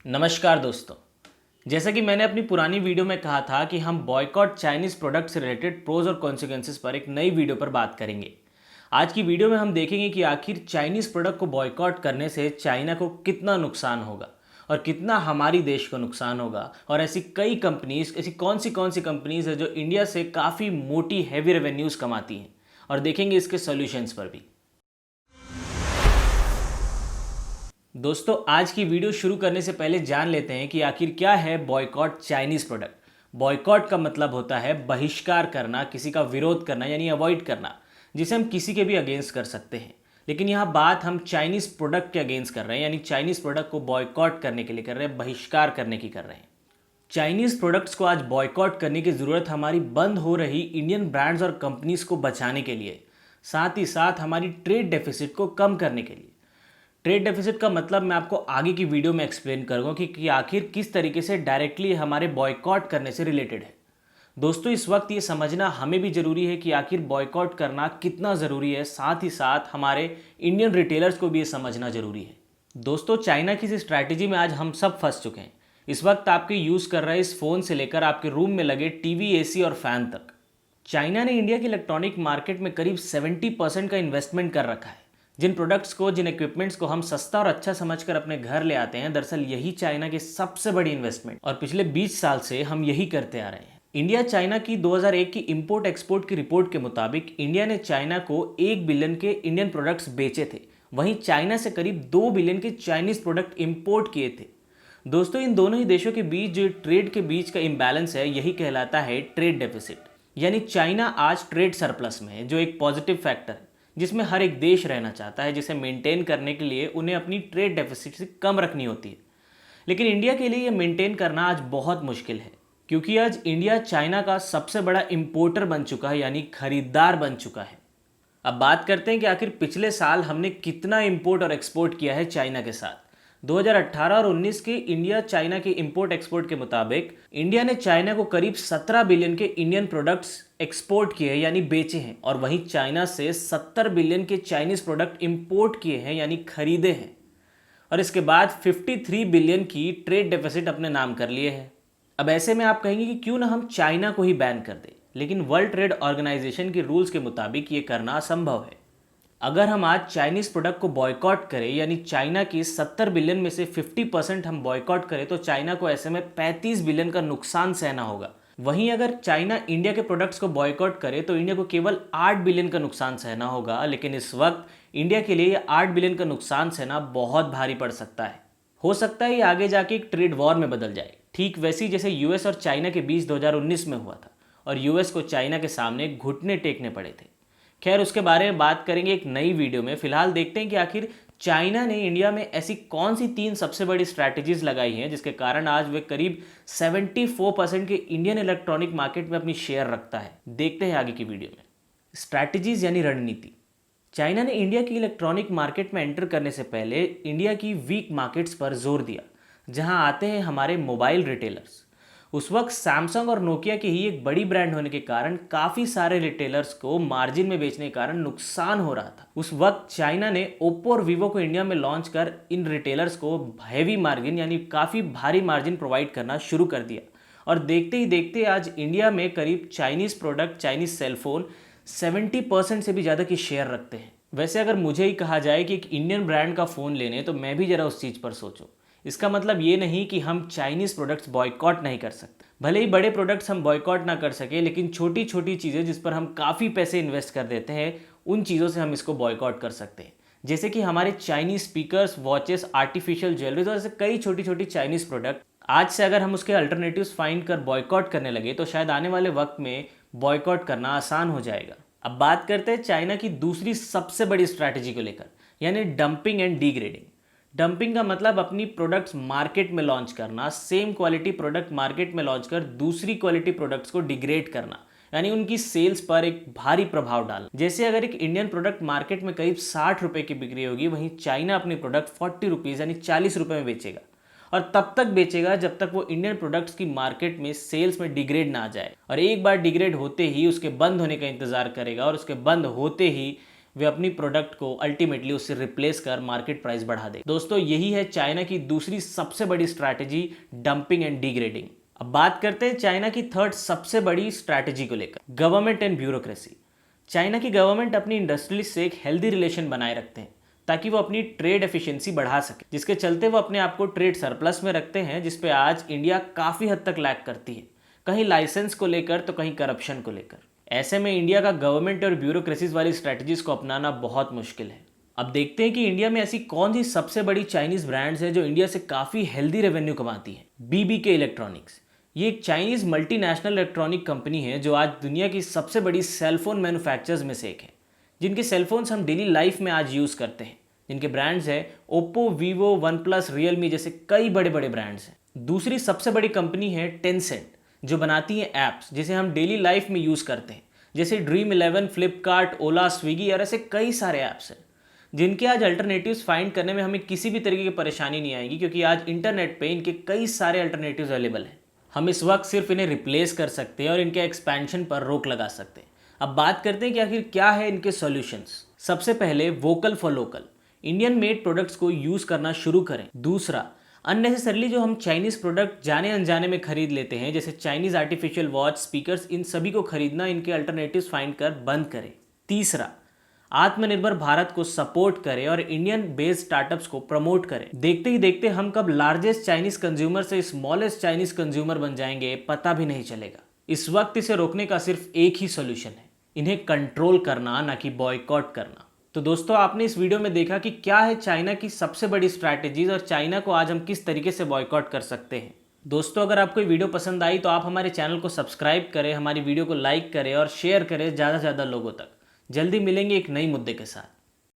नमस्कार दोस्तों। जैसा कि मैंने अपनी पुरानी वीडियो में कहा था कि हम बॉयकॉट चाइनीज़ प्रोडक्ट से रिलेटेड प्रोज और कॉन्सिक्वेंसेस पर एक नई वीडियो पर बात करेंगे। आज की वीडियो में हम देखेंगे कि आखिर चाइनीज़ प्रोडक्ट को बॉयकॉट करने से चाइना को कितना नुकसान होगा और कितना हमारी देश को नुकसान होगा, और ऐसी कई कंपनीज, ऐसी कौन सी कंपनीज है जो इंडिया से काफ़ी मोटी हैवी रेवेन्यूज़ कमाती हैं, और देखेंगे इसके सॉल्यूशंस पर भी। दोस्तों, आज की वीडियो शुरू करने से पहले जान लेते हैं कि आखिर क्या है बॉयकॉट चाइनीज़ प्रोडक्ट। बॉयकॉट का मतलब होता है बहिष्कार करना, किसी का विरोध करना यानी अवॉइड करना, जिसे हम किसी के भी अगेंस्ट कर सकते हैं। लेकिन यहाँ बात हम चाइनीज़ प्रोडक्ट के अगेंस्ट कर रहे हैं, यानी चाइनीज़ प्रोडक्ट को बॉयकॉट करने के लिए कर रहे हैं, बहिष्कार करने की कर रहे हैं। चाइनीज़ प्रोडक्ट्स को आज बॉयकॉट करने की ज़रूरत हमारी बंद हो रही इंडियन ब्रांड्स और कंपनीज़ को बचाने के लिए, साथ ही साथ हमारी ट्रेड डेफिसिट को कम करने के लिए। ट्रेड डेफिसिट का मतलब मैं आपको आगे की वीडियो में एक्सप्लेन करूंगा कि आखिर किस तरीके से डायरेक्टली हमारे बॉयकॉट करने से रिलेटेड है। दोस्तों, इस वक्त ये समझना हमें भी ज़रूरी है कि आखिर बॉयकॉट करना कितना ज़रूरी है, साथ ही साथ हमारे इंडियन रिटेलर्स को भी ये समझना ज़रूरी है। दोस्तों, चाइना की इस स्ट्रैटेजी में आज हम सब फंस चुके हैं। इस वक्त आपके यूज़ कर रहे इस फ़ोन से लेकर आपके रूम में लगे टीवी, एसी और फैन तक, चाइना ने इंडिया की इलेक्ट्रॉनिक मार्केट में करीब 70% का इन्वेस्टमेंट कर रखा है। जिन प्रोडक्ट्स को, जिन इक्विपमेंट्स को हम सस्ता और अच्छा समझकर अपने घर ले आते हैं, दरअसल यही चाइना की सबसे बड़ी इन्वेस्टमेंट, और पिछले 20 साल से हम यही करते आ रहे हैं। इंडिया चाइना की 2001 की इंपोर्ट एक्सपोर्ट की रिपोर्ट के मुताबिक इंडिया ने चाइना को 1 बिलियन के इंडियन प्रोडक्ट्स बेचे थे। वहीं चाइना से करीब 2 बिलियन के चाइनीज प्रोडक्ट इंपोर्ट किए थे। दोस्तों, इन दोनों ही देशों के बीच जो ट्रेड के बीच का इम्बैलेंस है, यही कहलाता है ट्रेड डेफिसिट। यानी चाइना आज ट्रेड सरप्लस में है, जो एक पॉजिटिव फैक्टर है जिसमें हर एक देश रहना चाहता है, जिसे मेंटेन करने के लिए उन्हें अपनी ट्रेड डेफिसिट से कम रखनी होती है। लेकिन इंडिया के लिए ये मेंटेन करना आज बहुत मुश्किल है, क्योंकि आज इंडिया चाइना का सबसे बड़ा इंपोर्टर बन चुका है, यानी खरीदार बन चुका है। अब बात करते हैं कि आखिर पिछले साल हमने कितना इंपोर्ट और एक्सपोर्ट किया है चाइना के साथ। 2018 और 19 के इंडिया चाइना के इंपोर्ट एक्सपोर्ट के मुताबिक इंडिया ने चाइना को करीब 17 बिलियन के इंडियन प्रोडक्ट्स एक्सपोर्ट किए हैं, यानी बेचे हैं, और वहीं चाइना से 70 बिलियन के चाइनीज प्रोडक्ट इंपोर्ट किए हैं, यानी खरीदे हैं। और इसके बाद 53 बिलियन की ट्रेड डेफिसिट अपने नाम कर लिए हैं। अब ऐसे में आप कहेंगे कि क्यों ना हम चाइना को ही बैन कर दें, लेकिन वर्ल्ड ट्रेड ऑर्गेनाइजेशन के रूल्स के मुताबिक ये करना असंभव है। अगर हम आज चाइनीज़ प्रोडक्ट को बॉयकॉट करें, यानी चाइना की 70 बिलियन में से 50% हम बॉयकॉट करें, तो चाइना को ऐसे में 35 बिलियन का नुकसान सहना होगा। वहीं अगर चाइना इंडिया के प्रोडक्ट्स को बॉयकॉट करे तो इंडिया को केवल 8 बिलियन का नुकसान सहना होगा। लेकिन इस वक्त इंडिया के लिए 8 बिलियन का नुकसान सहना बहुत भारी पड़ सकता है। हो सकता है ये आगे जाके एक ट्रेड वॉर में बदल जाए, ठीक वैसी जैसे यूएस और चाइना के बीच 2019 में हुआ था, और यूएस को चाइना के सामने घुटने टेकने पड़े थे। खैर, उसके बारे में बात करेंगे एक नई वीडियो में। फिलहाल देखते हैं कि आखिर चाइना ने इंडिया में ऐसी कौन सी 3 सबसे बड़ी स्ट्रैटेजीज लगाई हैं जिसके कारण आज वे करीब 74% के इंडियन इलेक्ट्रॉनिक मार्केट में अपनी शेयर रखता है। देखते हैं आगे की वीडियो में। स्ट्रैटेजीज यानी रणनीति। चाइना ने इंडिया की इलेक्ट्रॉनिक मार्केट में एंटर करने से पहले इंडिया की वीक मार्केट्स पर जोर दिया, जहां आते हैं हमारे मोबाइल रिटेलर्स। उस वक्त सैमसंग और नोकिया की ही एक बड़ी ब्रांड होने के कारण काफ़ी सारे रिटेलर्स को मार्जिन में बेचने के कारण नुकसान हो रहा था। उस वक्त चाइना ने ओप्पो और वीवो को इंडिया में लॉन्च कर इन रिटेलर्स को हैवी मार्जिन, यानी काफ़ी भारी मार्जिन प्रोवाइड करना शुरू कर दिया। और देखते ही देखते आज इंडिया में करीब चाइनीज़ प्रोडक्ट, चाइनीज़ सेलफोन 70% से भी ज़्यादा की शेयर रखते हैं। वैसे अगर मुझे ही कहा जाए कि एक इंडियन ब्रांड का फ़ोन लेने, तो मैं भी ज़रा उस चीज़ पर सोचूं। इसका मतलब ये नहीं कि हम चाइनीज़ प्रोडक्ट्स बॉयकॉट नहीं कर सकते। भले ही बड़े प्रोडक्ट्स हम बॉयकॉट ना कर सके, लेकिन छोटी छोटी चीज़ें जिस पर हम काफ़ी पैसे इन्वेस्ट कर देते हैं, उन चीज़ों से हम इसको बॉयकॉट कर सकते हैं। जैसे कि हमारे Chinese speakers, watches, artificial jewelleries और ऐसे कई छोटी छोटी चाइनीज़ प्रोडक्ट। आज से अगर हम उसके अल्टरनेटिव्स फाइंड कर बॉयकॉट करने लगे, तो शायद आने वाले वक्त में बॉयकॉट करना आसान हो जाएगा। अब बात करते हैं चाइना की दूसरी सबसे बड़ी स्ट्रैटेजी को लेकर, यानी डंपिंग एंड डिग्रेडिंग। डंपिंग का मतलब अपनी प्रोडक्ट्स मार्केट में लॉन्च करना, सेम क्वालिटी प्रोडक्ट मार्केट में लॉन्च कर दूसरी क्वालिटी प्रोडक्ट्स को डिग्रेड करना, यानी उनकी सेल्स पर एक भारी प्रभाव डालना। जैसे अगर एक इंडियन प्रोडक्ट मार्केट में करीब 60 रुपए की बिक्री होगी, वहीं चाइना अपनी प्रोडक्ट 40 रुपीज़ यानी 40 रुपए में बेचेगा, और तब तक बेचेगा जब तक वो इंडियन प्रोडक्ट्स की मार्केट में सेल्स में डिग्रेड ना आ जाए। और एक बार डिग्रेड होते ही उसके बंद होने का इंतजार करेगा, और उसके बंद होते ही वे अपनी प्रोडक्ट को अल्टीमेटली उससे रिप्लेस कर मार्केट प्राइस बढ़ा दे। दोस्तों यही है चाइना की दूसरी सबसे बड़ी स्ट्रैटेजी, डंपिंग एंड डिग्रेडिंग। अब बात करते हैं चाइना की थर्ड सबसे बड़ी स्ट्रैटेजी को लेकर, गवर्नमेंट एंड ब्यूरोक्रेसी। चाइना की गवर्नमेंट अपनी इंडस्ट्रियलिस्ट से एक हेल्दी रिलेशन बनाए रखते हैं ताकि वो अपनी ट्रेड एफिशिएंसी बढ़ा सके, जिसके चलते वो अपने आप को ट्रेड सरप्लस में रखते हैं, जिसपे आज इंडिया काफ़ी हद तक लैग करती है, कहीं लाइसेंस को लेकर तो कहीं करप्शन को लेकर। ऐसे में इंडिया का गवर्नमेंट और ब्यूरोक्रेसीज वाली स्ट्रैटेजीज को अपनाना बहुत मुश्किल है। अब देखते हैं कि इंडिया में ऐसी कौन सी सबसे बड़ी चाइनीज ब्रांड्स है जो इंडिया से काफ़ी हेल्दी रेवेन्यू कमाती है। बीबीके इलेक्ट्रॉनिक्स, ये एक चाइनीज मल्टीनेशनल इलेक्ट्रॉनिक कंपनी है जो आज दुनिया की सबसे बड़ी सेलफोन मैन्युफैक्चरर्स में से एक है, जिनके सेलफोन्स हम डेली लाइफ में आज यूज़ करते हैं, जिनके ब्रांड्स हैं Oppo, Vivo, one plus, Realme जैसे कई बड़े बड़े ब्रांड्स हैं। दूसरी सबसे बड़ी कंपनी है टेंसेंट, जो बनाती है ऐप्स जिसे हम डेली लाइफ में यूज़ करते हैं, जैसे ड्रीम11, फ्लिपकार्ट, ओला, स्विगी और ऐसे कई सारे ऐप्स हैं, जिनके आज अल्टरनेटिव्स फाइंड करने में हमें किसी भी तरीके की परेशानी नहीं आएगी, क्योंकि आज इंटरनेट पे इनके कई सारे अल्टरनेटिव्स अवेलेबल हैं। हम इस वक्त सिर्फ इन्हें रिप्लेस कर सकते हैं और इनके एक्सपेंशन पर रोक लगा सकते हैं। अब बात करते हैं कि आखिर क्या है इनके सॉल्यूशंस। सबसे पहले vocal for local, Indian made products को यूज़ करना शुरू करें। दूसरा, अननेसेसरली जो हम चाइनीज़ प्रोडक्ट जाने अनजाने में खरीद लेते हैं, जैसे चाइनीज़ आर्टिफिशियल वॉच, स्पीकर्स, इन सभी को खरीदना इनके अल्टरनेटिव्स फाइंड कर बंद करें। तीसरा, आत्मनिर्भर भारत को सपोर्ट करें और इंडियन बेस्ड स्टार्टअप्स को प्रमोट करें। देखते ही देखते हम कब लार्जेस्ट चाइनीज कंज्यूमर से स्मॉलेस्ट चाइनीज कंज्यूमर बन जाएंगे पता भी नहीं चलेगा। इस वक्त इसे रोकने का सिर्फ एक ही सॉल्यूशन है, इन्हें कंट्रोल करना, ना कि बॉयकॉट करना। तो दोस्तों आपने इस वीडियो में देखा कि क्या है चाइना की सबसे बड़ी स्ट्रैटेजीज और चाइना को आज हम किस तरीके से बॉयकॉट कर सकते हैं। दोस्तों अगर आपको ये वीडियो पसंद आई तो आप हमारे चैनल को सब्सक्राइब करें, हमारी वीडियो को लाइक करें और शेयर करें ज़्यादा से ज़्यादा लोगों तक। जल्दी मिलेंगे एक नई मुद्दे के साथ।